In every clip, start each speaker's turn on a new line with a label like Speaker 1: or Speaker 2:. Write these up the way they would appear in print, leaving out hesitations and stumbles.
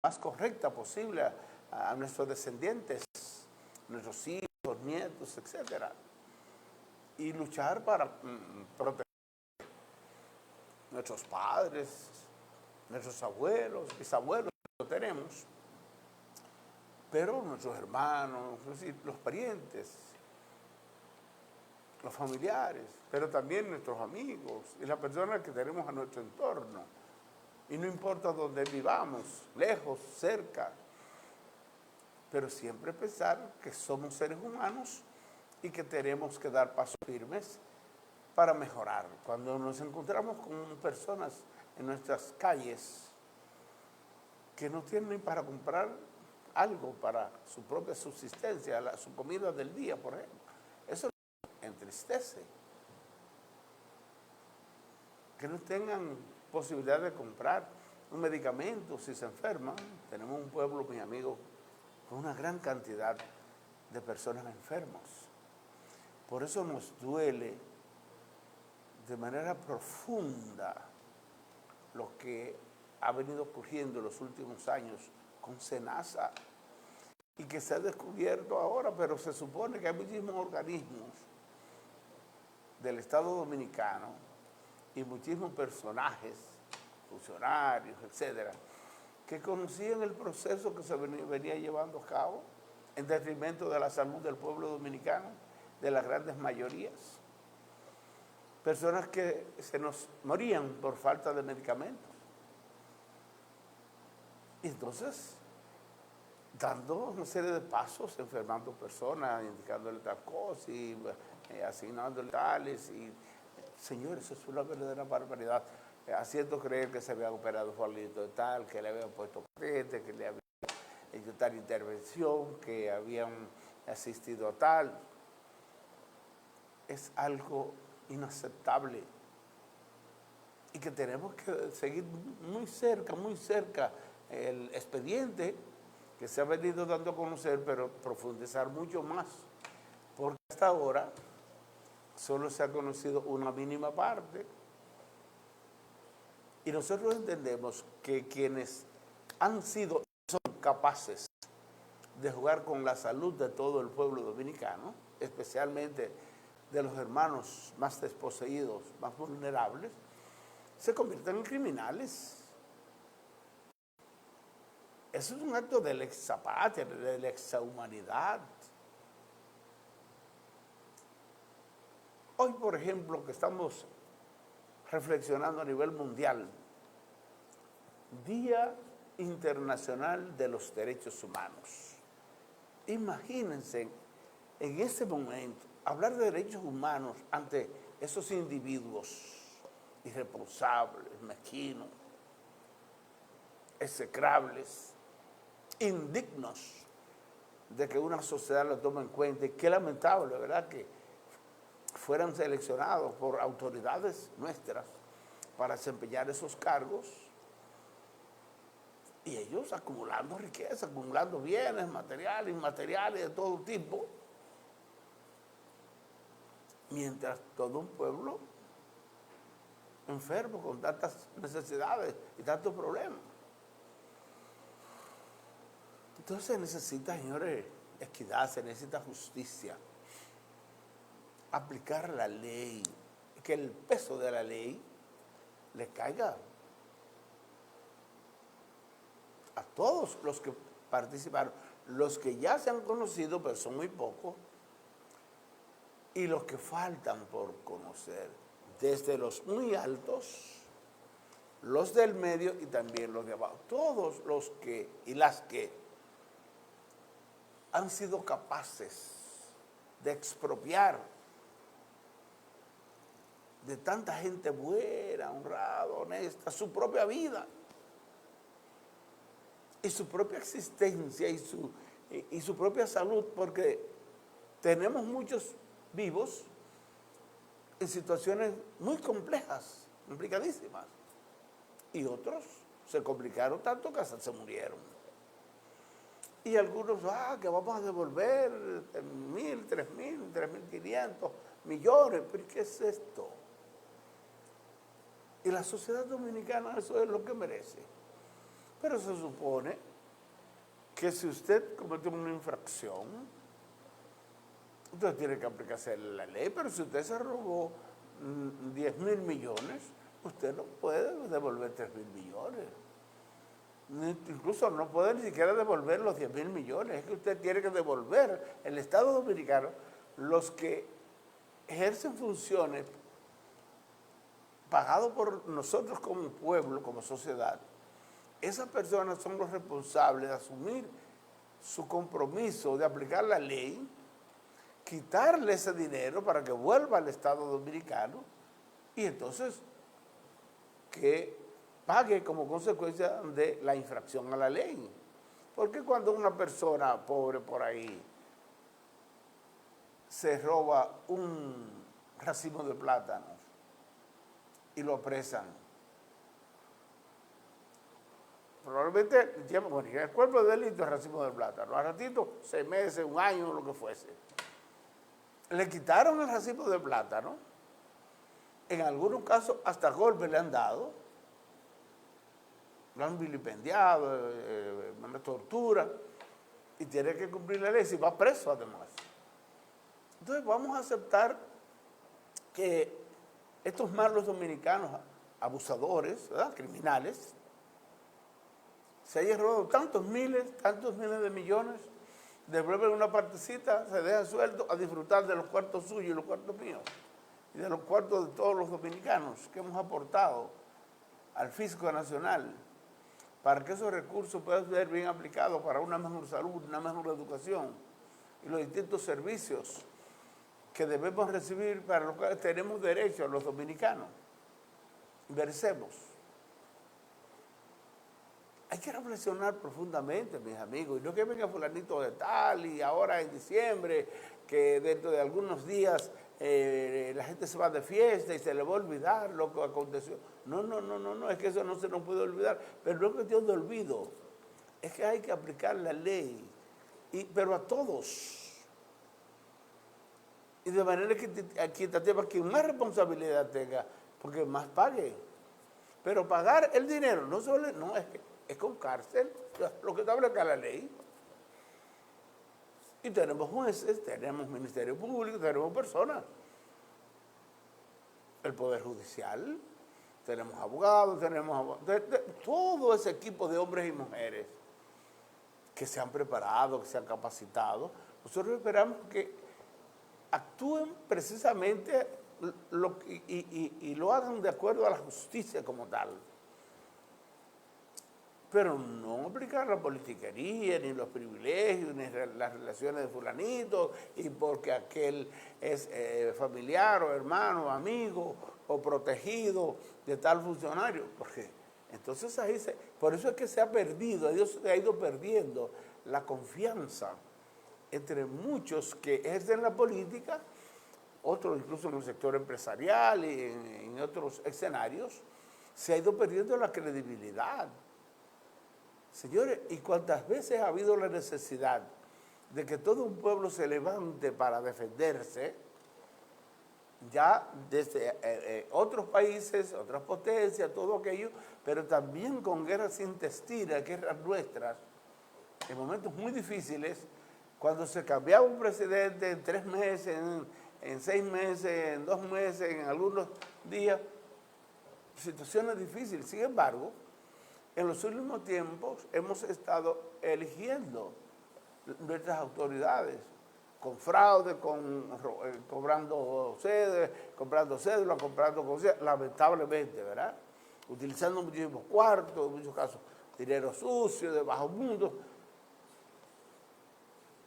Speaker 1: más correcta posible a nuestros descendientes, nuestros hijos, nietos, etcétera, y luchar para proteger a nuestros padres, nuestros abuelos, bisabuelos, lo tenemos, pero nuestros hermanos, es decir, los parientes, los familiares, pero también nuestros amigos y las personas que tenemos a nuestro entorno. Y no importa dónde vivamos, lejos, cerca, pero siempre pensar que somos seres humanos y que tenemos que dar pasos firmes para mejorar. Cuando nos encontramos con personas en nuestras calles que no tienen ni para comprar algo para su propia subsistencia, su comida del día, por ejemplo, eso entristece. Que no tengan posibilidad de comprar un medicamento si se enferman. Tenemos un pueblo, mis amigos, con una gran cantidad de personas enfermas. Por eso nos duele de manera profunda lo que ha venido ocurriendo en los últimos años con SENASA y que se ha descubierto ahora, pero se supone que hay muchísimos organismos del Estado Dominicano y muchísimos personajes, funcionarios, etcétera, que conocían el proceso que se venía llevando a cabo en detrimento de la salud del pueblo dominicano, de las grandes mayorías. Personas que se nos morían por falta de medicamentos. Y entonces, dando una serie de pasos, enfermando personas, indicándole tal cosa y asignándole tales. Y, señores, eso es una verdadera barbaridad. Haciendo creer que se había operado Juanito de tal, que le habían puesto corriente, que le habían hecho tal intervención, que habían asistido a tal. Es algo inaceptable y que tenemos que seguir muy cerca el expediente que se ha venido dando a conocer, pero profundizar mucho más, porque hasta ahora solo se ha conocido una mínima parte y nosotros entendemos que quienes han sido, son capaces de jugar con la salud de todo el pueblo dominicano, especialmente de los hermanos más desposeídos, más vulnerables, se convierten en criminales. Eso es un acto de lesa patria, de lesa humanidad. Hoy, por ejemplo, que estamos reflexionando a nivel mundial, Día Internacional de los Derechos Humanos. Imagínense en ese momento hablar de derechos humanos ante esos individuos irresponsables, mezquinos, execrables, indignos de que una sociedad lo tome en cuenta. Y qué lamentable, ¿verdad?, que fueran seleccionados por autoridades nuestras para desempeñar esos cargos y ellos acumulando riqueza, acumulando bienes materiales, inmateriales, de todo tipo, mientras todo un pueblo enfermo con tantas necesidades y tantos problemas. Entonces se necesita, señores, equidad, se necesita justicia, aplicar la ley, que el peso de la ley le caiga a todos los que participaron, los que ya se han conocido, pero son muy pocos, y los que faltan por conocer, desde los muy altos, los del medio y también los de abajo, todos los que y las que han sido capaces de expropiar de tanta gente buena, honrada, honesta, su propia vida y su propia existencia y su propia salud, porque tenemos muchos vivos en situaciones muy complejas, complicadísimas, y otros se complicaron tanto que hasta se murieron. Y algunos, que vamos a devolver 1.000, 3.000, 3.500 millones, pero ¿qué es esto? Y la sociedad dominicana eso es lo que merece. Pero se supone que si usted cometió una infracción, usted tiene que aplicarse la ley, pero si usted se robó 10.000 millones, usted no puede devolver 3.000 millones. Incluso no puede ni siquiera devolver los 10.000 millones. Es que usted tiene que devolver, el Estado Dominicano, los que ejercen funciones pagados por nosotros como pueblo, como sociedad. Esas personas son los responsables de asumir su compromiso de aplicar la ley, quitarle ese dinero para que vuelva al Estado Dominicano y entonces que pague como consecuencia de la infracción a la ley. Porque cuando una persona pobre por ahí se roba un racimo de plátanos y lo apresan, probablemente el cuerpo de delito es racimo de plátano. A ratito, 6 meses, 1 año, lo que fuese. Le quitaron el racimo de plátano. En algunos casos hasta golpes le han dado. Lo han vilipendiado, una tortura. Y tiene que cumplir la ley si va preso además. Entonces vamos a aceptar que estos malos dominicanos, abusadores, ¿verdad?, criminales, se hayan robado tantos miles de millones, devuelven una partecita, se dejan suelto a disfrutar de los cuartos suyos y los cuartos míos, y de los cuartos de todos los dominicanos que hemos aportado al fisco nacional, para que esos recursos puedan ser bien aplicados para una mejor salud, una mejor educación y los distintos servicios que debemos recibir, para los cuales tenemos derecho los dominicanos. Merecemos. Hay que reflexionar profundamente, mis amigos, y no que venga fulanito de tal y ahora en diciembre, que dentro de algunos días la gente se va de fiesta y se le va a olvidar lo que aconteció. No, es que eso no se nos puede olvidar, pero no es cuestión de olvido, es que hay que aplicar la ley, pero a todos, y de manera equitativa, quien más responsabilidad tenga, porque más pague. Pero pagar el dinero no es que es con cárcel, lo que establece la ley. Y tenemos jueces, tenemos Ministerio Público, tenemos personas. El Poder Judicial, tenemos abogados, todo ese equipo de hombres y mujeres que se han preparado, que se han capacitado. Nosotros esperamos que actúen precisamente y lo hagan de acuerdo a la justicia como tal. Pero no aplicar la politiquería, ni los privilegios, ni las relaciones de fulanito, y porque aquel es familiar o hermano, o amigo o protegido de tal funcionario. Porque entonces por eso es que se ha perdido, Dios ha ido perdiendo la confianza entre muchos que ejercen la política, otros incluso en el sector empresarial y en otros escenarios, se ha ido perdiendo la credibilidad. Señores, ¿y cuántas veces ha habido la necesidad de que todo un pueblo se levante para defenderse? Ya desde otros países, otras potencias, todo aquello, pero también con guerras intestinas, guerras nuestras, en momentos muy difíciles, cuando se cambiaba un presidente en 3 meses, en 6 meses, en 2 meses, en algunos días, situaciones difíciles. Sin embargo, en los últimos tiempos hemos estado eligiendo nuestras autoridades con fraude, cobrando cédulas, comprando cosas, lamentablemente, ¿verdad? Utilizando muchísimos cuartos, en muchos casos dinero sucio, de bajo mundo.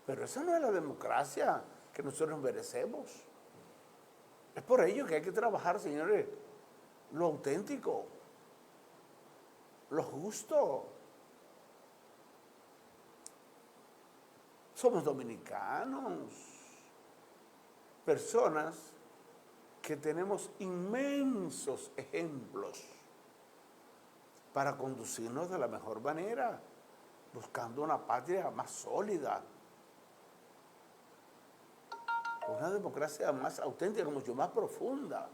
Speaker 1: Pero esa no es la democracia que nosotros merecemos. Es por ello que hay que trabajar, señores, lo auténtico, lo justo. Somos dominicanos, personas que tenemos inmensos ejemplos para conducirnos de la mejor manera, buscando una patria más sólida, una democracia más auténtica, mucho más profunda,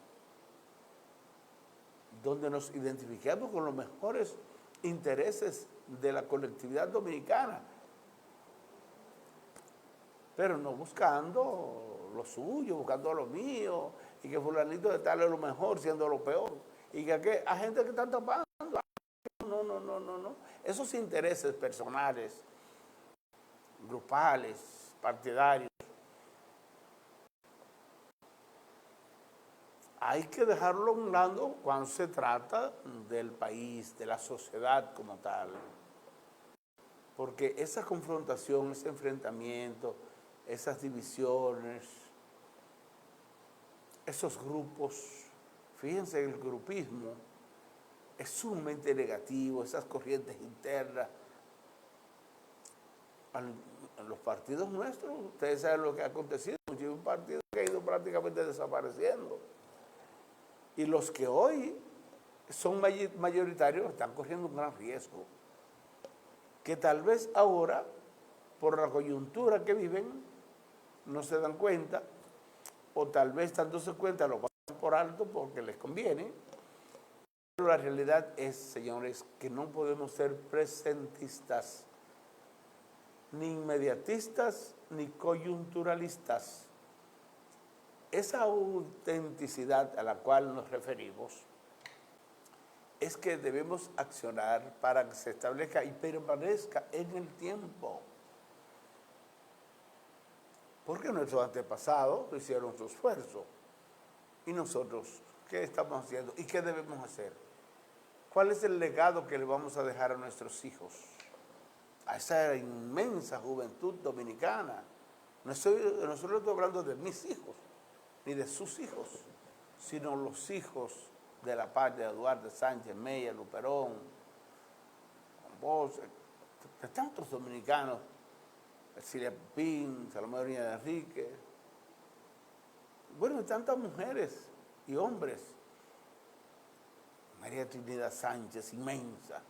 Speaker 1: donde nos identifiquemos con los mejores intereses de la colectividad dominicana, pero no buscando lo suyo, buscando lo mío, y que fulanito de tal es lo mejor siendo lo peor, y que hay gente que está tapando. No. Esos intereses personales, grupales, partidarios, hay que dejarlo a un lado cuando se trata del país, de la sociedad como tal. Porque esa confrontación, ese enfrentamiento, esas divisiones, esos grupos, fíjense, el grupismo es sumamente negativo, esas corrientes internas. En los partidos nuestros, ustedes saben lo que ha acontecido, hay un partido que ha ido prácticamente desapareciendo. Y los que hoy son mayoritarios están corriendo un gran riesgo, que tal vez ahora, por la coyuntura que viven, no se dan cuenta, o tal vez dándose cuenta lo pasan por alto porque les conviene. Pero la realidad es, señores, que no podemos ser presentistas, ni inmediatistas, ni coyunturalistas. Esa autenticidad a la cual nos referimos es que debemos accionar para que se establezca y permanezca en el tiempo. Porque nuestros antepasados hicieron su esfuerzo. ¿Y nosotros qué estamos haciendo? ¿Y qué debemos hacer? ¿Cuál es el legado que le vamos a dejar a nuestros hijos? A esa inmensa juventud dominicana. No estoy hablando de mis hijos, ni de sus hijos, sino los hijos de la patria, Eduardo Sánchez Mella, Luperón, vos, de tantos dominicanos, Silvia Pin, Salomé Orina de Enrique, bueno, de tantas mujeres y hombres, María Trinidad Sánchez, inmensa,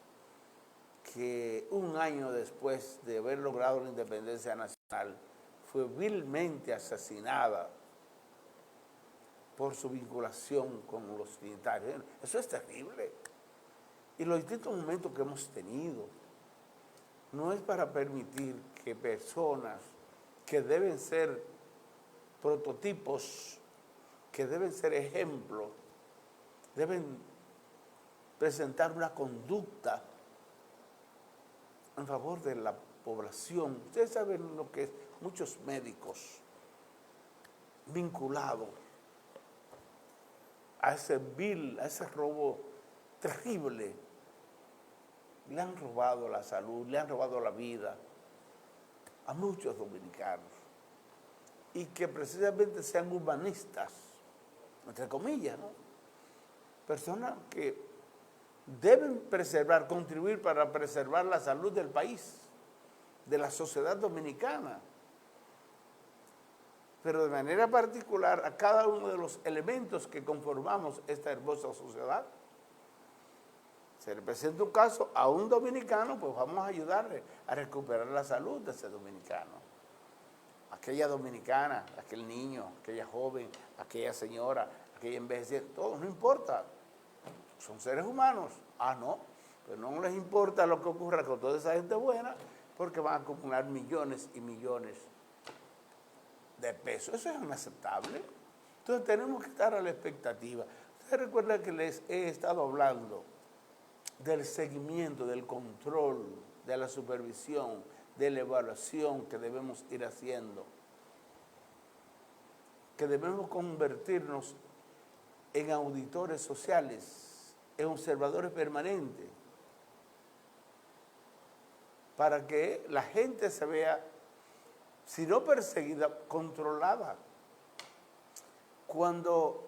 Speaker 1: que un año después de haber logrado la independencia nacional, fue vilmente asesinada por su vinculación con los militares. Eso es terrible. Y los distintos momentos que hemos tenido no es para permitir que personas que deben ser prototipos, que deben ser ejemplos, deben presentar una conducta en favor de la población. Ustedes saben lo que es muchos médicos vinculados a ese a ese robo terrible. Le han robado la salud, le han robado la vida a muchos dominicanos. Y que precisamente sean humanistas, entre comillas, ¿no? Personas que deben preservar, contribuir para preservar la salud del país, de la sociedad dominicana. Pero de manera particular a cada uno de los elementos que conformamos esta hermosa sociedad. Se le presenta un caso a un dominicano, pues vamos a ayudarle a recuperar la salud de ese dominicano. Aquella dominicana, aquel niño, aquella joven, aquella señora, aquella envejeciente, todo, no importa. Son seres humanos. Ah, no, pues no les importa lo que ocurra con toda esa gente buena, porque van a acumular millones y millones de pesos. Eso es inaceptable. Entonces tenemos que estar a la expectativa. Ustedes recuerdan que les he estado hablando del seguimiento, del control, de la supervisión, de la evaluación que debemos ir haciendo, que debemos convertirnos en auditores sociales, en observadores permanentes, para que la gente se vea, si no perseguida, controlada. Cuando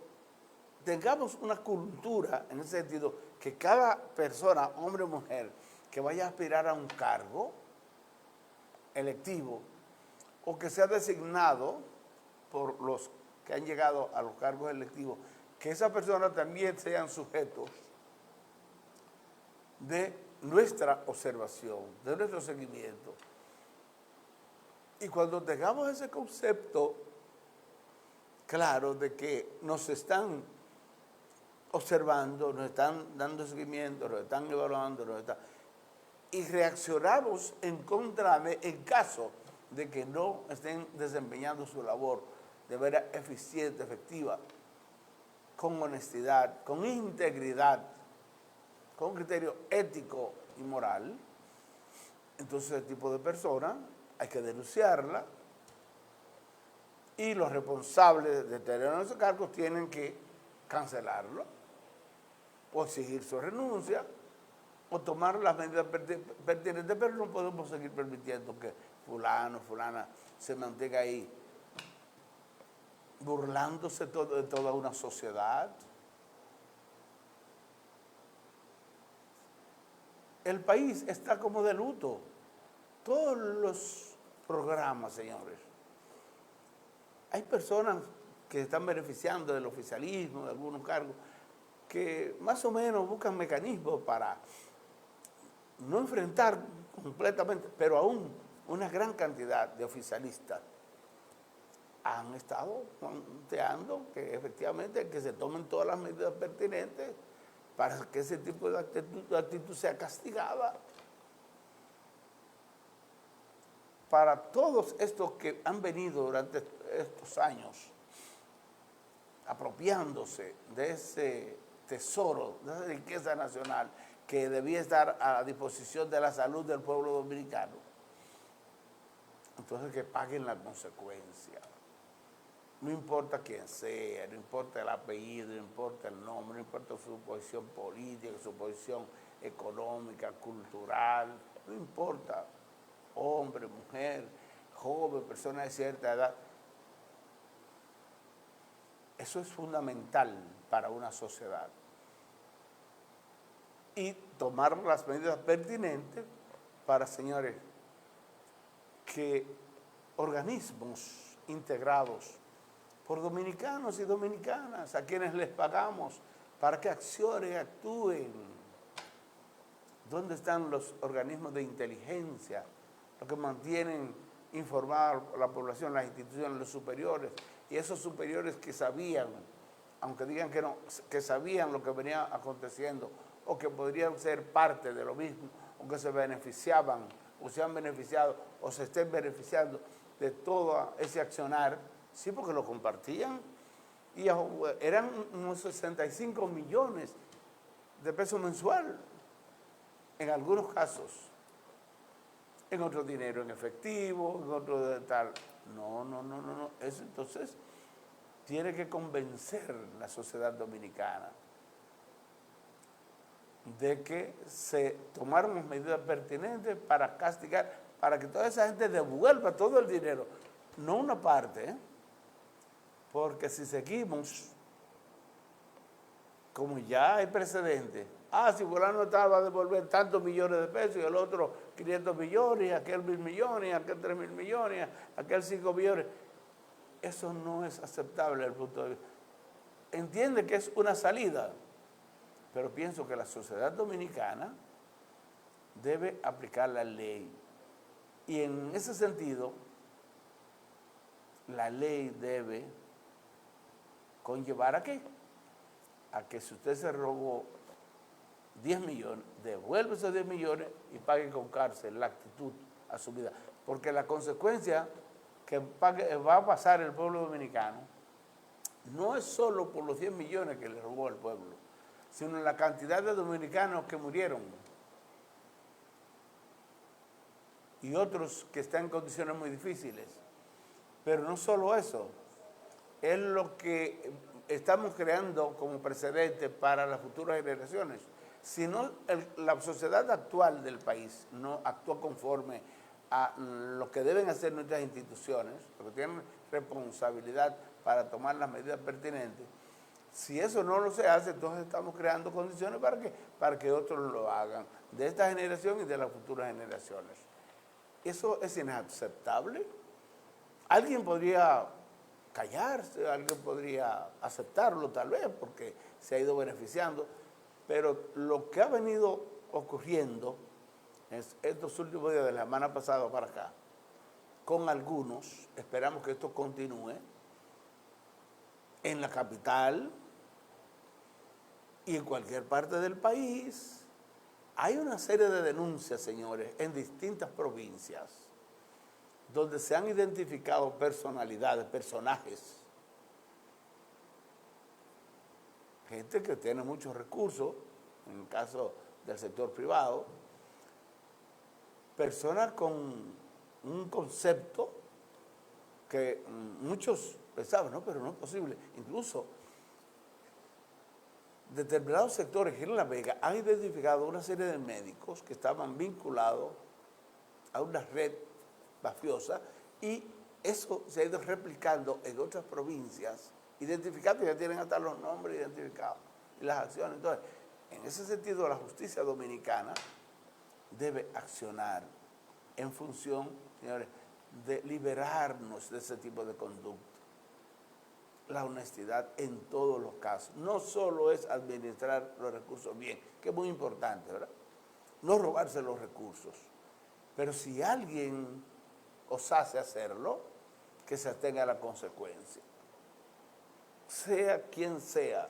Speaker 1: tengamos una cultura, en ese sentido, que cada persona, hombre o mujer, que vaya a aspirar a un cargo electivo o que sea designado por los que han llegado a los cargos electivos, que esas personas también sean sujetos de nuestra observación, de nuestro seguimiento. Y cuando tengamos ese concepto claro de que nos están observando, nos están dando seguimiento, nos están evaluando, y reaccionamos en contra de, en caso de que no estén desempeñando su labor de manera eficiente, efectiva, con honestidad, con integridad, con criterio ético y moral, entonces ese tipo de personas hay que denunciarla y los responsables de tener esos cargos tienen que cancelarlo o exigir su renuncia o tomar las medidas pertinentes, pero no podemos seguir permitiendo que fulano, fulana se mantenga ahí burlándose de toda una sociedad. El país está como de luto. Todos los programas, señores. Hay personas que están beneficiando del oficialismo, de algunos cargos, que más o menos buscan mecanismos para no enfrentar completamente, pero aún una gran cantidad de oficialistas han estado planteando que efectivamente que se tomen todas las medidas pertinentes para que ese tipo de actitud sea castigada. Para todos estos que han venido durante estos años apropiándose de ese tesoro, de esa riqueza nacional que debía estar a la disposición de la salud del pueblo dominicano, entonces que paguen la consecuencia. No importa quién sea, no importa el apellido, no importa el nombre, no importa su posición política, su posición económica, cultural, no importa, hombre, mujer, joven, persona de cierta edad. Eso es fundamental para una sociedad. Y tomar las medidas pertinentes para, señores, que organismos integrados por dominicanos y dominicanas, a quienes les pagamos para que accionen, actúen. ¿Dónde están los organismos de inteligencia, los que mantienen informada a la población, las instituciones, los superiores? Y esos superiores que sabían, aunque digan que no, que sabían lo que venía aconteciendo, o que podrían ser parte de lo mismo, o que se beneficiaban, o se han beneficiado, o se estén beneficiando de todo ese accionar. Sí, porque lo compartían y eran unos 65 millones de pesos mensual en algunos casos, en otro dinero en efectivo, en otro de tal. No. Eso entonces tiene que convencer la sociedad dominicana de que se tomaron las medidas pertinentes para castigar, para que toda esa gente devuelva todo el dinero, no una parte, porque si seguimos, como ya hay precedentes, si fulano va a devolver tantos millones de pesos y el otro 500 millones, y aquel 1.000 millones, y aquel 3.000 millones, y aquel 5 millones, eso no es aceptable desde el punto de vista. Entiende que es una salida, pero pienso que la sociedad dominicana debe aplicar la ley. Y en ese sentido, la ley debe conllevar ¿a qué? A que si usted se robó 10 millones, devuelve esos 10 millones y pague con cárcel la actitud asumida. Porque la consecuencia que va a pasar el pueblo dominicano no es solo por los 10 millones que le robó el pueblo, sino la cantidad de dominicanos que murieron y otros que están en condiciones muy difíciles. Pero no solo eso, es lo que estamos creando como precedente para las futuras generaciones. Si no, la sociedad actual del país no actúa conforme a lo que deben hacer nuestras instituciones, porque tienen responsabilidad para tomar las medidas pertinentes. Si eso no lo se hace, entonces estamos creando condiciones para que otros lo hagan, de esta generación y de las futuras generaciones. Eso es inaceptable. Alguien podría callarse, alguien podría aceptarlo tal vez porque se ha ido beneficiando, pero lo que ha venido ocurriendo estos últimos días de la semana pasada para acá, con algunos, esperamos que esto continúe, en la capital y en cualquier parte del país, hay una serie de denuncias, señores, en distintas provincias, donde se han identificado personalidades, personajes, gente que tiene muchos recursos, en el caso del sector privado, personas con un concepto que muchos pensaban, no, pero no es posible. Incluso determinados sectores en La Vega han identificado una serie de médicos que estaban vinculados a una red mafiosa y eso se ha ido replicando en otras provincias, identificando, ya tienen hasta los nombres identificados y las acciones. Entonces, en ese sentido, la justicia dominicana debe accionar en función, señores, de liberarnos de ese tipo de conducta. La honestidad en todos los casos. No solo es administrar los recursos bien, que es muy importante, ¿verdad? No robarse los recursos. Pero si alguien osase hacerlo, que se atenga a la consecuencia. Sea quien sea.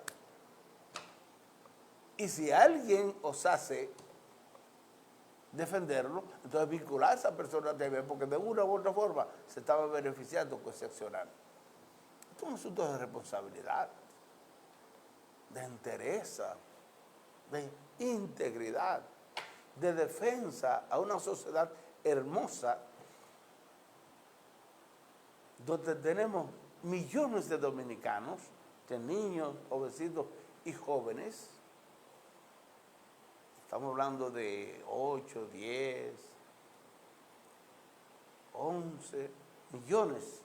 Speaker 1: Y si alguien osase defenderlo, entonces vincular a esa persona también, porque de una u otra forma se estaba beneficiando con ese accionar. Esto es un asunto de responsabilidad, de entereza, de integridad, de defensa a una sociedad hermosa, donde tenemos millones de dominicanos, de niños, jovencitos y jóvenes. Estamos hablando de 8, 10, 11 millones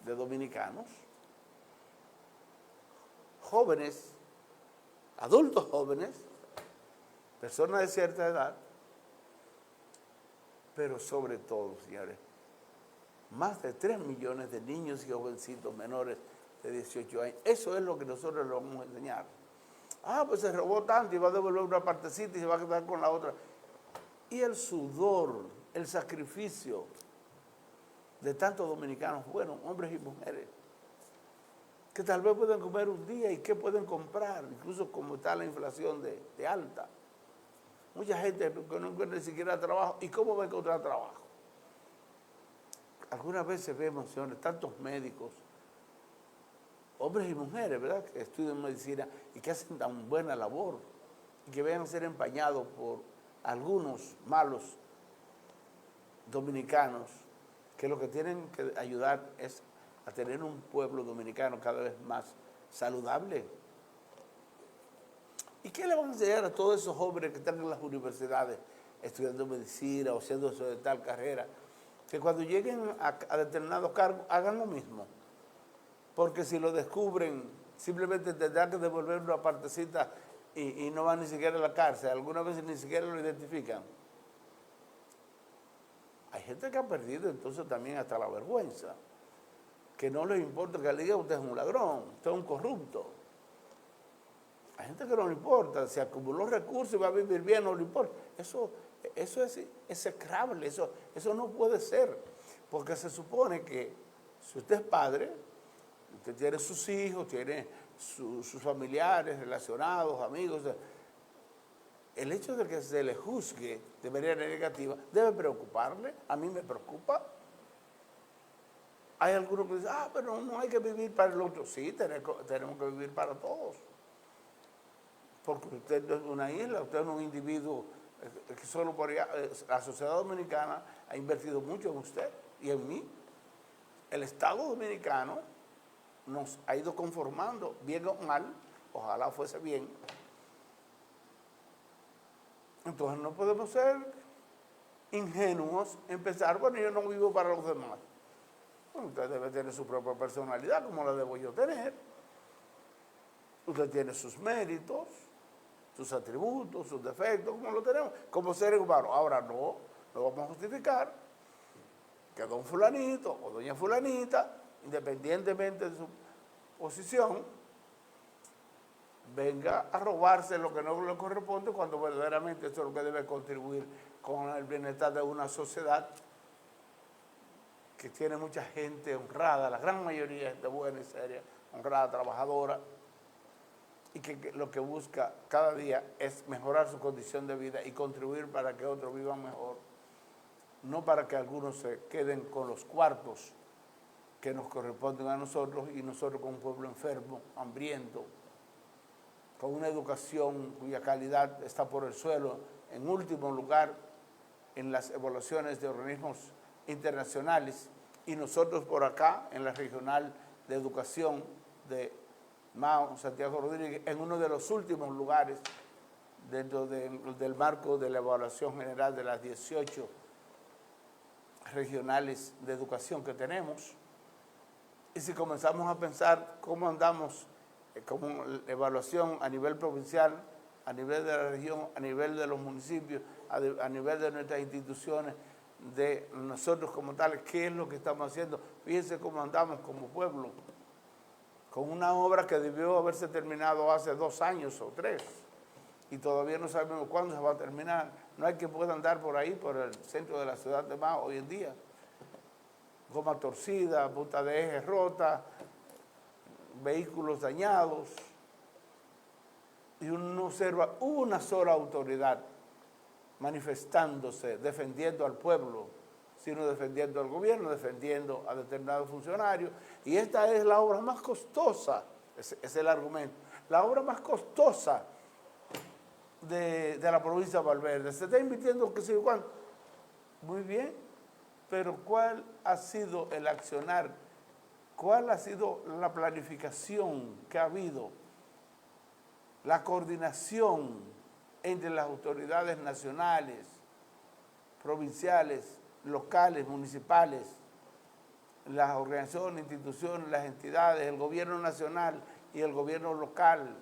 Speaker 1: de dominicanos, jóvenes, adultos jóvenes, personas de cierta edad, pero sobre todo, señores, más de 3 millones de niños y jovencitos menores de 18 años. Eso es lo que nosotros les vamos a enseñar. Ah, pues se robó tanto y va a devolver una partecita y se va a quedar con la otra. Y el sudor, el sacrificio de tantos dominicanos, bueno, hombres y mujeres, que tal vez pueden comer un día y qué pueden comprar, incluso como está la inflación de alta. Mucha gente que no encuentra ni siquiera trabajo. ¿Y cómo va a encontrar trabajo? Algunas veces vemos, señores, tantos médicos, hombres y mujeres, ¿verdad?, que estudian medicina y que hacen tan buena labor y que vayan a ser empañados por algunos malos dominicanos que lo que tienen que ayudar es a tener un pueblo dominicano cada vez más saludable. ¿Y qué le van a enseñar a todos esos jóvenes que están en las universidades estudiando medicina o siendo de tal carrera? Que cuando lleguen a determinados cargos hagan lo mismo. Porque si lo descubren, simplemente tendrán que devolver una partecita y no van ni siquiera a la cárcel. Algunas veces ni siquiera lo identifican. Hay gente que ha perdido entonces también hasta la vergüenza. Que no les importa que le diga usted es un ladrón, usted es un corrupto. Hay gente que no le importa, si acumuló recursos y va a vivir bien, no le importa. Eso es execrable, eso no puede ser. Porque se supone que si usted es padre, usted tiene sus hijos, tiene sus familiares relacionados, amigos. El hecho de que se le juzgue de manera negativa debe preocuparle. A mí me preocupa. Hay algunos que dicen, pero no hay que vivir para el otro. Sí, tenemos que vivir para todos. Porque usted no es una isla, usted no es un individuo que solo por allá. La sociedad dominicana ha invertido mucho en usted y en mí. El Estado dominicano nos ha ido conformando, bien o mal, ojalá fuese bien. Entonces no podemos ser ingenuos en pensar, bueno, yo no vivo para los demás. Bueno, usted debe tener su propia personalidad, como la debo yo tener. Usted tiene sus méritos, sus atributos, sus defectos, como lo tenemos, como seres humanos. Ahora no vamos a justificar que don fulanito o doña fulanita, independientemente de su posición, venga a robarse lo que no le corresponde cuando verdaderamente eso es lo que debe contribuir con el bienestar de una sociedad que tiene mucha gente honrada, la gran mayoría de buena y seria, honrada, trabajadora, y que lo que busca cada día es mejorar su condición de vida y contribuir para que otros vivan mejor. no para que algunos se queden con los cuartos que nos corresponden a nosotros y nosotros con un pueblo enfermo, hambriento, con una educación cuya calidad está por el suelo, en último lugar en las evaluaciones de organismos internacionales, y nosotros por acá en la Regional de Educación de Mao, Santiago Rodríguez, en uno de los últimos lugares dentro del marco de la evaluación general de las 18 regionales de educación que tenemos. Y si comenzamos a pensar cómo andamos como evaluación a nivel provincial, a nivel de la región, a nivel de los municipios, a nivel de nuestras instituciones, de nosotros como tales, qué es lo que estamos haciendo. Fíjense cómo andamos como pueblo, con una obra que debió haberse terminado hace 2 años o 3, y todavía no sabemos cuándo se va a terminar. No hay que pueda andar por ahí, por el centro de la ciudad de Mao hoy en día. Goma torcida, punta de eje rota, vehículos dañados, y uno no observa una sola autoridad manifestándose, defendiendo al pueblo, sino defendiendo al gobierno, defendiendo a determinados funcionarios. Y esta es la obra más costosa, es el argumento, la obra más costosa de la provincia de Valverde. Se está invirtiendo que sé yo cuánto. Muy bien, pero ¿cuál ha sido el accionar? ¿Cuál ha sido la planificación que ha habido? La coordinación entre las autoridades nacionales, provinciales, locales, municipales, las organizaciones, instituciones, las entidades, el gobierno nacional y el gobierno local,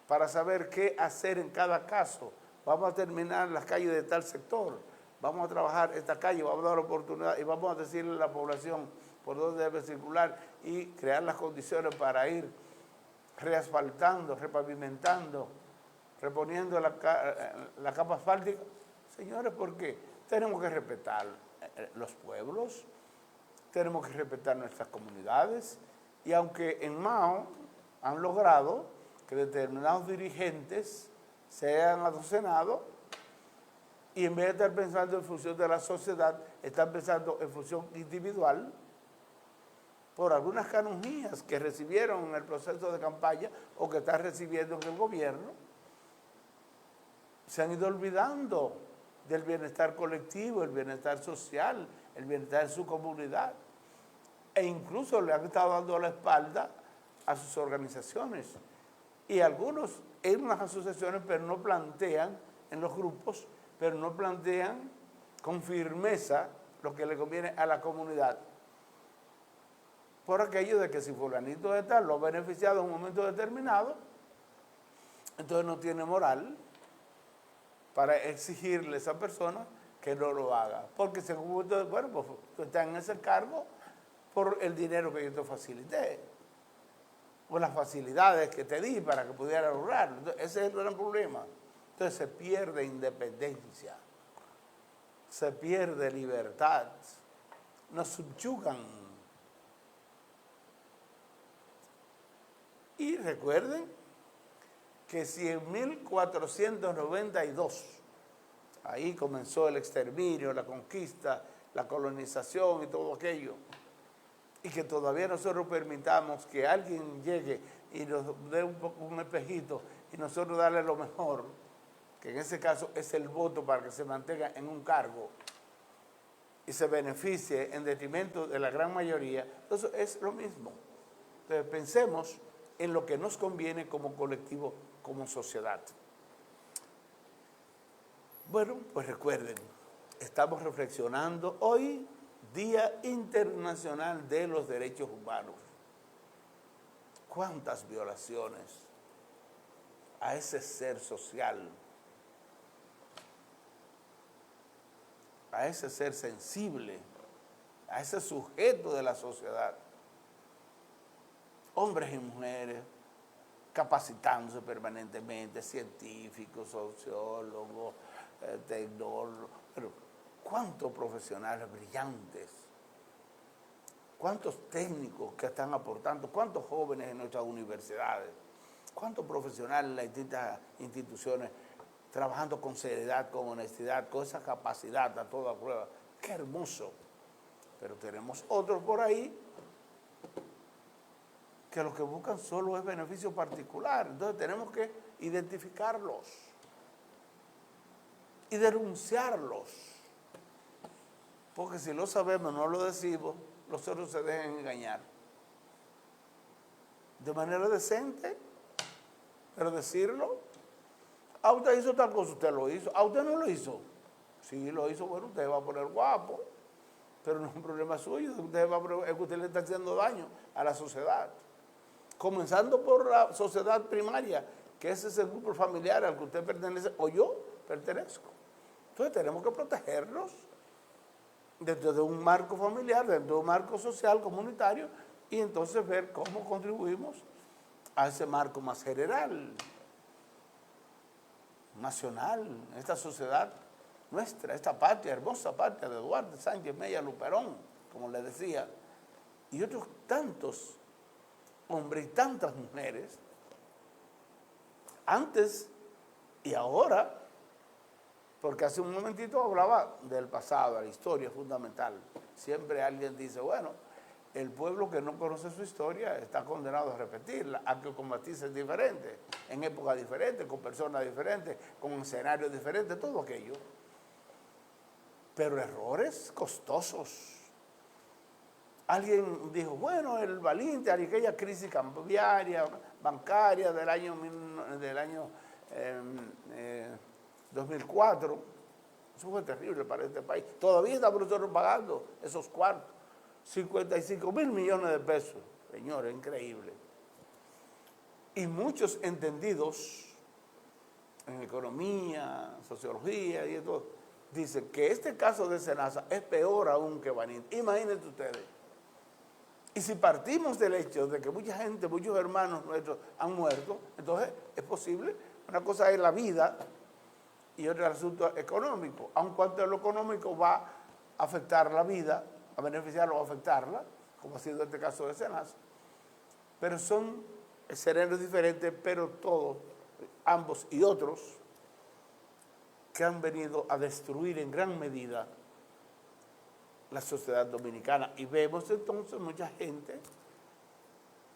Speaker 1: para saber qué hacer en cada caso. Vamos a terminar las calles de tal sector, vamos a trabajar esta calle, vamos a dar oportunidad y vamos a decirle a la población por dónde debe circular y crear las condiciones para ir reasfaltando, repavimentando, reponiendo la capa asfáltica. Señores, ¿por qué? Tenemos que respetar los pueblos, tenemos que respetar nuestras comunidades, y aunque en Mao han logrado que determinados dirigentes sean adocenados, y en vez de estar pensando en función de la sociedad, están pensando en función individual, por algunas canonjías que recibieron en el proceso de campaña o que están recibiendo en el gobierno, se han ido olvidando del bienestar colectivo, el bienestar social, el bienestar de su comunidad, e incluso le han estado dando la espalda a sus organizaciones. Y algunos en las asociaciones, pero no plantean, en los grupos, pero no plantean con firmeza lo que le conviene a la comunidad, por aquello de que si fulanito de tal lo ha beneficiado en un momento determinado, entonces no tiene moral para exigirle a esa persona que no lo haga. Porque según usted, bueno, pues tú estás en ese cargo por el dinero que yo te facilité, o las facilidades que te di para que pudieras lograrlo. Entonces, ese es el gran problema. Entonces se pierde independencia, se pierde libertad, nos subyugan. Y recuerden que si en 1492, ahí comenzó el exterminio, la conquista, la colonización y todo aquello, y que todavía nosotros permitamos que alguien llegue y nos dé un espejito y nosotros darle lo mejor, que en ese caso es el voto para que se mantenga en un cargo y se beneficie en detrimento de la gran mayoría, entonces es lo mismo. Entonces pensemos en lo que nos conviene como colectivo, como sociedad. Bueno, pues recuerden, estamos reflexionando hoy, Día Internacional de los Derechos Humanos. ¿Cuántas violaciones a ese ser social, a ese ser sensible, a ese sujeto de la sociedad? Hombres y mujeres capacitándose permanentemente, científicos, sociólogos, tecnólogos, pero ¿cuántos profesionales brillantes? ¿Cuántos técnicos que están aportando? ¿Cuántos jóvenes en nuestras universidades? ¿Cuántos profesionales en las distintas instituciones trabajando con seriedad, con honestidad, con esa capacidad a toda prueba. ¡Qué hermoso! Pero tenemos otros por ahí que lo que buscan solo es beneficio particular. Entonces tenemos que identificarlos y denunciarlos. Porque si lo sabemos, no lo decimos, los otros se dejan engañar. De manera decente, pero decirlo. Ah, usted hizo tal cosa, usted lo hizo. Ah, usted no lo hizo. Sí, lo hizo, bueno, usted va a poner guapo, pero no es un problema suyo, es que usted le está haciendo daño a la sociedad. Comenzando por la sociedad primaria, que ese es el grupo familiar al que usted pertenece, o yo pertenezco. Entonces tenemos que protegerlos dentro de un marco familiar, dentro de un marco social, comunitario, y entonces ver cómo contribuimos a ese marco más general, nacional, esta sociedad nuestra, esta patria, hermosa patria de Duarte, Sánchez, Mella, Luperón, como le decía, y otros tantos hombres y tantas mujeres, antes y ahora, porque hace un momentito hablaba del pasado, la historia fundamental. Siempre alguien dice, bueno, el pueblo que no conoce su historia está condenado a repetirla, a que combatirse diferente, en épocas diferentes, con personas diferentes, con escenarios diferentes, todo aquello. Pero errores costosos. Alguien dijo, bueno, el valiente, aquella crisis cambiaria, bancaria del año 2004, eso fue terrible para este país. Todavía estamos nosotros pagando esos cuartos, 55.000 millones de pesos. Señores, increíble. Y muchos entendidos en economía, sociología y todo, dicen que este caso de Senasa es peor aún que Banín. Imagínense ustedes. Y si partimos del hecho de que mucha gente, muchos hermanos nuestros han muerto, entonces es posible. Una cosa es la vida y otra es el asunto económico. Aun cuanto lo económico va a afectar la vida, a beneficiarla o a afectarla, como ha sido este caso de Senasa. Pero son escenarios diferentes, pero todos, ambos y otros, que han venido a destruir en gran medida la sociedad dominicana. Y vemos entonces mucha gente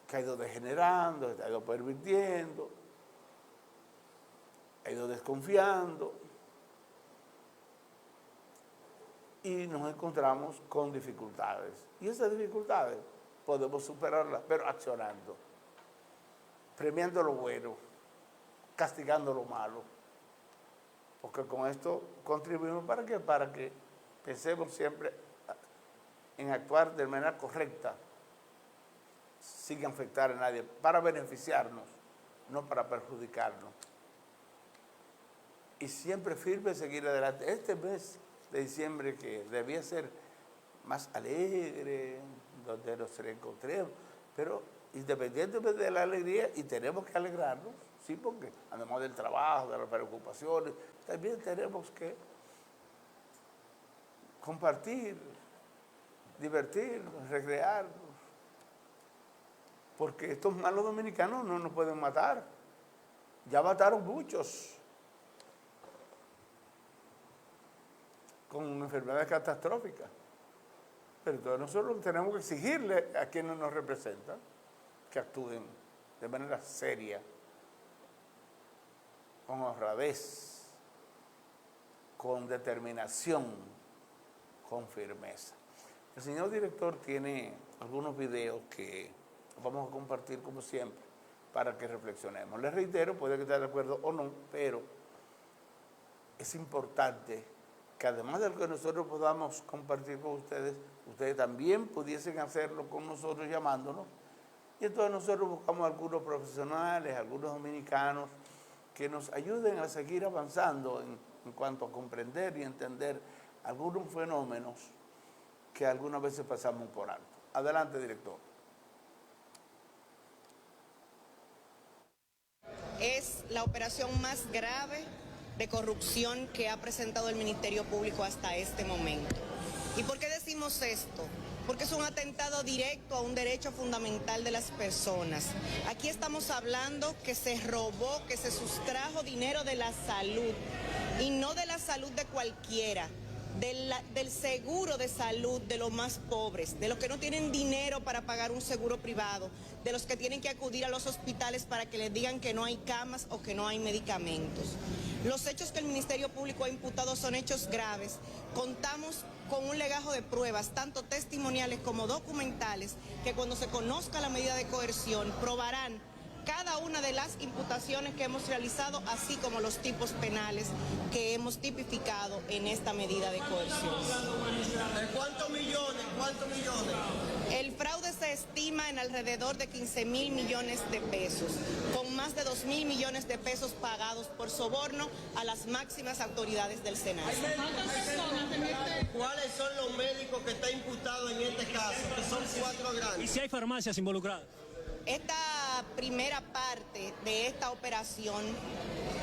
Speaker 1: que ha ido degenerando, ha ido pervirtiendo, ha ido desconfiando, y nos encontramos con dificultades. Y esas dificultades podemos superarlas, pero accionando, premiando lo bueno, castigando lo malo. Porque con esto contribuimos ¿para qué? Para que pensemos siempre en actuar de manera correcta, sin afectar a nadie, para beneficiarnos, no para perjudicarnos. Y siempre firme seguir adelante. Este mes de diciembre, que debía ser más alegre, donde nos reencontremos, pero independientemente de la alegría, y tenemos que alegrarnos, sí, porque además del trabajo, de las preocupaciones, también tenemos que compartir, divertirnos, recrearnos, porque estos malos dominicanos no nos pueden matar. Ya mataron muchos con enfermedades catastróficas, pero todos nosotros tenemos que exigirle a quienes nos representan que actúen de manera seria, con honradez, con determinación, con firmeza. El señor director tiene algunos videos que vamos a compartir como siempre para que reflexionemos. Les reitero, puede que esté de acuerdo o no, pero es importante que además de lo que nosotros podamos compartir con ustedes, ustedes también pudiesen hacerlo con nosotros llamándonos. Y entonces nosotros buscamos algunos profesionales, algunos dominicanos, que nos ayuden a seguir avanzando en cuanto a comprender y entender algunos fenómenos que algunas veces pasamos por alto. Adelante, director.
Speaker 2: Es la operación más grave de corrupción que ha presentado el Ministerio Público hasta este momento. ¿Y por qué decimos esto? porque es un atentado directo a un derecho fundamental de las personas. Aquí estamos hablando que se robó, que se sustrajo dinero de la salud, y no de la salud de cualquiera, del seguro de salud de los más pobres, de los que no tienen dinero para pagar un seguro privado, de los que tienen que acudir a los hospitales para que les digan que no hay camas o que no hay medicamentos. Los hechos que el Ministerio Público ha imputado son hechos graves. Contamos con un legajo de pruebas, tanto testimoniales como documentales, que cuando se conozca la medida de coerción probarán cada una de las imputaciones que hemos realizado, así como los tipos penales que hemos tipificado en esta medida de coerción.
Speaker 3: ¿Cuántos millones?
Speaker 2: El fraude se estima en alrededor de 15.000 millones de pesos, con más de 2.000 millones de pesos pagados por soborno a las máximas autoridades del Senado.
Speaker 3: ¿Cuáles son los médicos que están imputados en este caso? Que son 4 grandes.
Speaker 4: ¿Y si hay farmacias involucradas?
Speaker 2: Esta primera parte de esta operación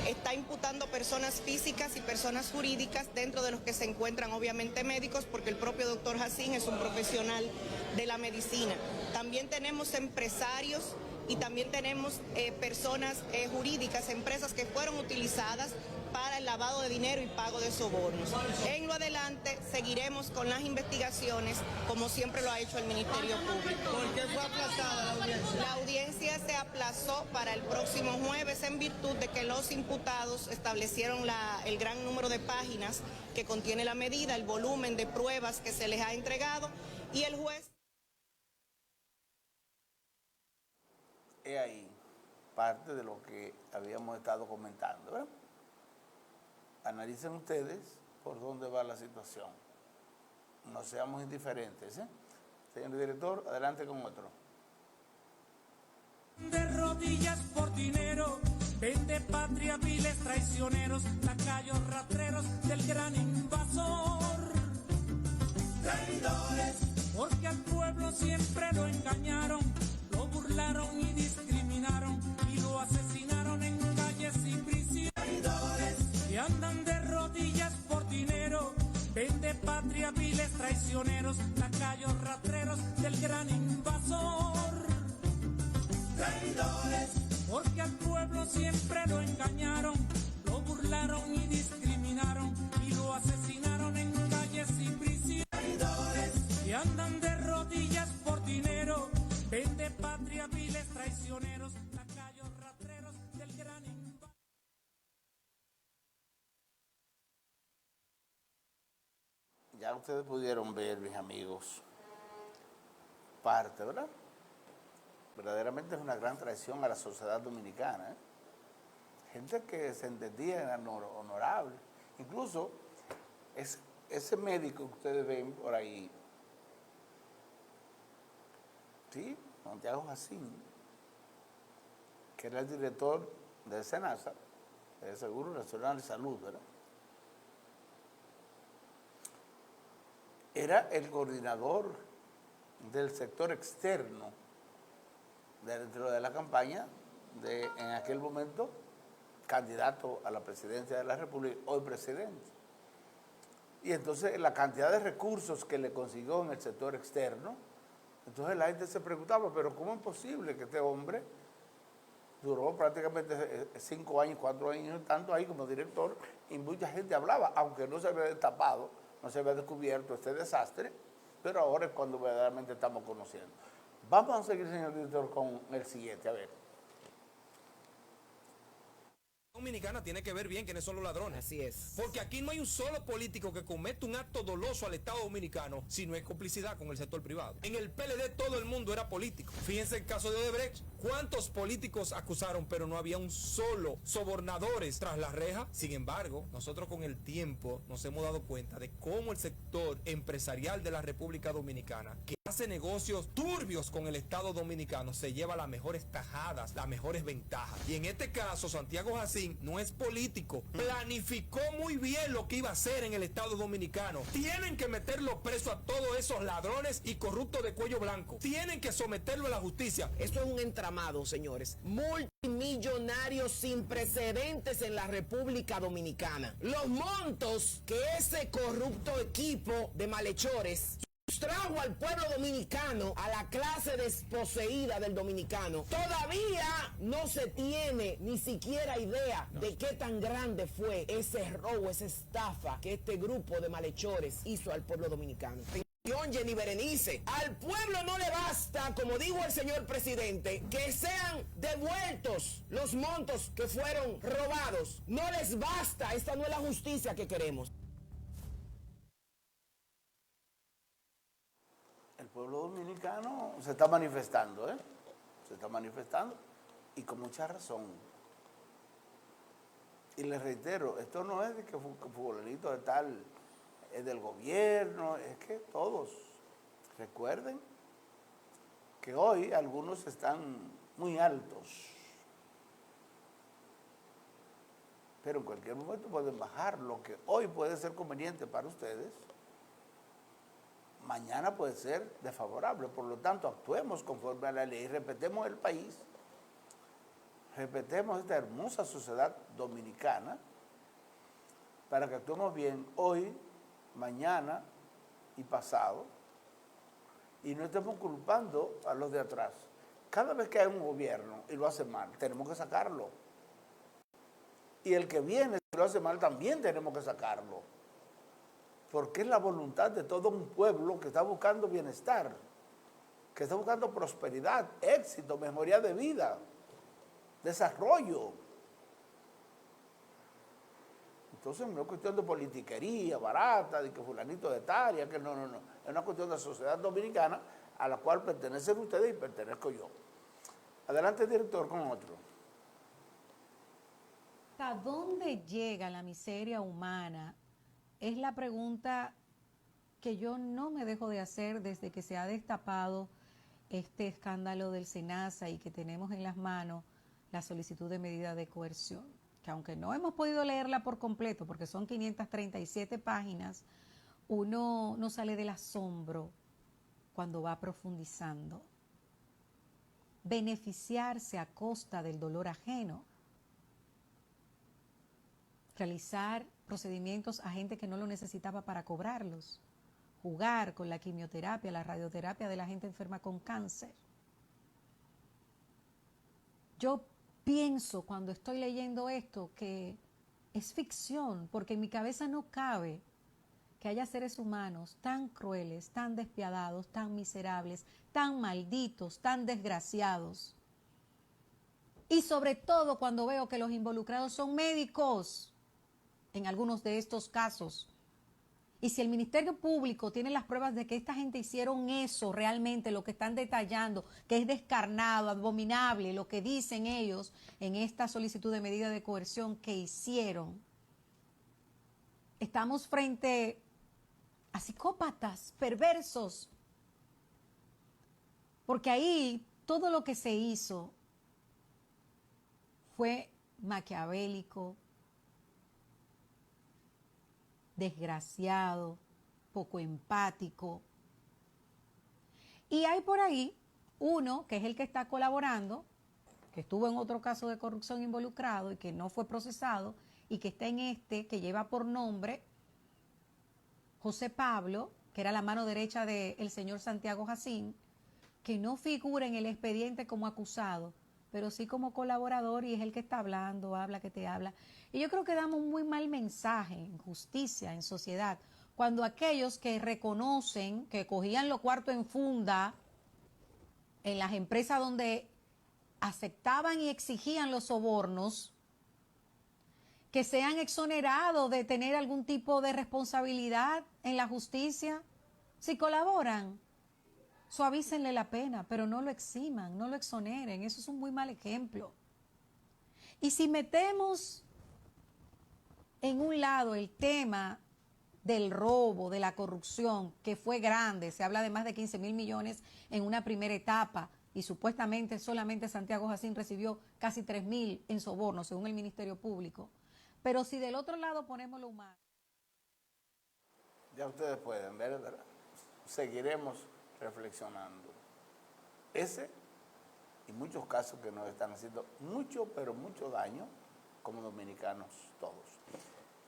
Speaker 2: está imputando personas físicas y personas jurídicas, dentro de los que se encuentran obviamente médicos, porque el propio doctor Jacín es un profesional de la medicina. También tenemos empresarios y también tenemos personas jurídicas, empresas que fueron utilizadas para el lavado de dinero y pago de sobornos. En lo adelante seguiremos con las investigaciones, como siempre lo ha hecho el Ministerio Público.
Speaker 3: ¿Por qué fue aplazada la audiencia?
Speaker 2: La audiencia se aplazó para el próximo jueves en virtud de que los imputados establecieron el gran número de páginas que contiene la medida, el volumen de pruebas que se les ha entregado, y el juez...
Speaker 1: He ahí parte de lo que habíamos estado comentando, ¿verdad? Analicen ustedes por dónde va la situación. No seamos indiferentes, ¿eh? Señor director, adelante con otro.
Speaker 5: De rodillas por dinero, vende patria, viles traicioneros, lacayos rastreros del gran invasor. Traidores, porque al pueblo siempre lo engañaron, lo burlaron y discriminaron, y lo asesinaron en calles y prisiones. Traidores, que andan de rodillas por dinero, vende patria, viles traicioneros, lacayos rastreros del gran invasor. Traidores, porque al pueblo siempre lo engañaron, lo burlaron y discriminaron, y lo asesinaron en calles y prisiones. Traidores, que andan de rodillas por dinero, vende patria, viles traicioneros, lacayos rastreros del gran invasor.
Speaker 1: Ya ustedes pudieron ver, mis amigos, parte, ¿verdad? Verdaderamente es una gran traición a la sociedad dominicana, ¿eh? Gente que se entendía honorable. Incluso ese médico que ustedes ven por ahí, ¿sí? Santiago Jacín, que era el director de SENASA, del Seguro Nacional de Salud, ¿verdad? Era el coordinador del sector externo dentro de la campaña en aquel momento, candidato a la presidencia de la República, hoy presidente. Y entonces la cantidad de recursos que le consiguió en el sector externo, entonces la gente se preguntaba, pero ¿cómo es posible que este hombre duró prácticamente 5 años, 4 años, tanto ahí como director, y mucha gente hablaba, aunque no se había destapado, no se había descubierto este desastre, pero ahora es cuando verdaderamente estamos conociendo. Vamos a seguir, señor director, con el siguiente, a ver.
Speaker 6: Dominicana tiene que ver bien quiénes son los ladrones.
Speaker 7: Así es.
Speaker 6: Porque aquí no hay un solo político que cometa un acto doloso al Estado dominicano si no es complicidad con el sector privado. En el PLD todo el mundo era político. Fíjense el caso de Odebrecht. ¿Cuántos políticos acusaron, pero no había un solo sobornadores tras la reja? Sin embargo, nosotros con el tiempo nos hemos dado cuenta de cómo el sector empresarial de la República Dominicana, que hace negocios turbios con el Estado dominicano, se lleva las mejores tajadas, las mejores ventajas. Y en este caso, Santiago Jacín no es político, planificó muy bien lo que iba a hacer en el Estado dominicano. Tienen que meterlo preso a todos esos ladrones y corruptos de cuello blanco. Tienen que someterlo a la justicia.
Speaker 7: Esto es un entramado, señores, multimillonario sin precedentes en la República Dominicana. Los montos que ese corrupto equipo de malhechores trajo al pueblo dominicano, a la clase desposeída del dominicano. Todavía no se tiene ni siquiera idea de qué tan grande fue ese robo, esa estafa que este grupo de malhechores hizo al pueblo dominicano. Jenny Berenice, al pueblo no le basta, como dijo el señor presidente, que sean devueltos los montos que fueron robados. No les basta, esta no es la justicia que queremos.
Speaker 1: El pueblo dominicano se está manifestando, se está manifestando y con mucha razón. Y les reitero, esto no es de que fulanito de tal es del gobierno, es que todos recuerden que hoy algunos están muy altos, pero en cualquier momento pueden bajar. Lo que hoy puede ser conveniente para ustedes, mañana puede ser desfavorable. Por lo tanto, actuemos conforme a la ley, respetemos el país, respetemos esta hermosa sociedad dominicana para que actuemos bien hoy, mañana y pasado, y no estemos culpando a los de atrás. Cada vez que hay un gobierno y lo hace mal, tenemos que sacarlo. Y el que viene, si lo hace mal, también tenemos que sacarlo. Porque es la voluntad de todo un pueblo que está buscando bienestar, que está buscando prosperidad, éxito, mejoría de vida, desarrollo. Entonces no es cuestión de politiquería barata, de que fulanito de tal, ya que no. Es una cuestión de sociedad dominicana a la cual pertenecen ustedes y pertenezco yo. Adelante, director, con otro.
Speaker 4: ¿Hasta dónde llega la miseria humana? Es la pregunta que yo no me dejo de hacer desde que se ha destapado este escándalo del SENASA y que tenemos en las manos la solicitud de medida de coerción, que aunque no hemos podido leerla por completo, porque son 537 páginas, uno no sale del asombro cuando va profundizando. Beneficiarse a costa del dolor ajeno. Realizar procedimientos a gente que no lo necesitaba para cobrarlos. Jugar con la quimioterapia, la radioterapia de la gente enferma con cáncer. Yo pienso cuando estoy leyendo esto que es ficción, porque en mi cabeza no cabe que haya seres humanos tan crueles, tan despiadados, tan miserables, tan malditos, tan desgraciados. Y sobre todo cuando veo que los involucrados son médicos en algunos de estos casos. Y si el Ministerio Público tiene las pruebas de que esta gente hicieron eso realmente, lo que están detallando, que es descarnado, abominable, lo que dicen ellos en esta solicitud de medida de coerción que hicieron, estamos frente a psicópatas, perversos, porque ahí todo lo que se hizo fue maquiavélico, desgraciado, poco empático. Y hay por ahí uno que es el que está colaborando, que estuvo en otro caso de corrupción involucrado y que no fue procesado, y que está en este, que lleva por nombre José Pablo, que era la mano derecha del señor Santiago Jacín, que no figura en el expediente como acusado, pero sí como colaborador, y es el que está hablando, habla que te habla. Y yo creo que damos un muy mal mensaje en justicia, en sociedad, cuando aquellos que reconocen que cogían los cuartos en funda en las empresas donde aceptaban y exigían los sobornos, que sean exonerados de tener algún tipo de responsabilidad en la justicia. Si colaboran, suavícenle la pena, pero no lo eximan, no lo exoneren. Eso es un muy mal ejemplo. Y si metemos en un lado el tema del robo, de la corrupción, que fue grande, se habla de más de 15.000 millones en una primera etapa, y supuestamente solamente Santiago Jacín recibió casi 3.000 en soborno, según el Ministerio Público. Pero si del otro lado ponemos lo humano.
Speaker 1: Ya ustedes pueden ver, ¿verdad? Seguiremos reflexionando. Ese y muchos casos que nos están haciendo mucho, pero mucho daño como dominicanos todos.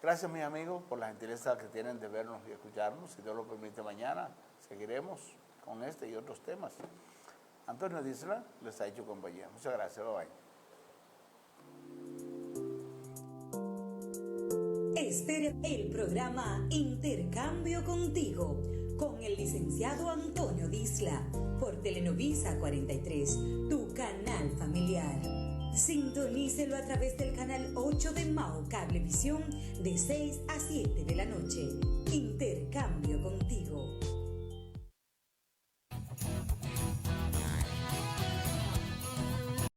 Speaker 1: Gracias, mis amigos, por la gentileza que tienen de vernos y escucharnos. Si Dios lo permite, mañana seguiremos con este y otros temas. Antonio Disla les ha hecho compañía. Muchas gracias. Bye bye.
Speaker 8: Espera el programa Intercambio Contigo con el licenciado Antonio Disla por Telenovisa 43, tu canal familiar. Sintonícelo a través del canal 8 de Mao Cablevisión de 6 a 7 de la noche. Intercambio Contigo.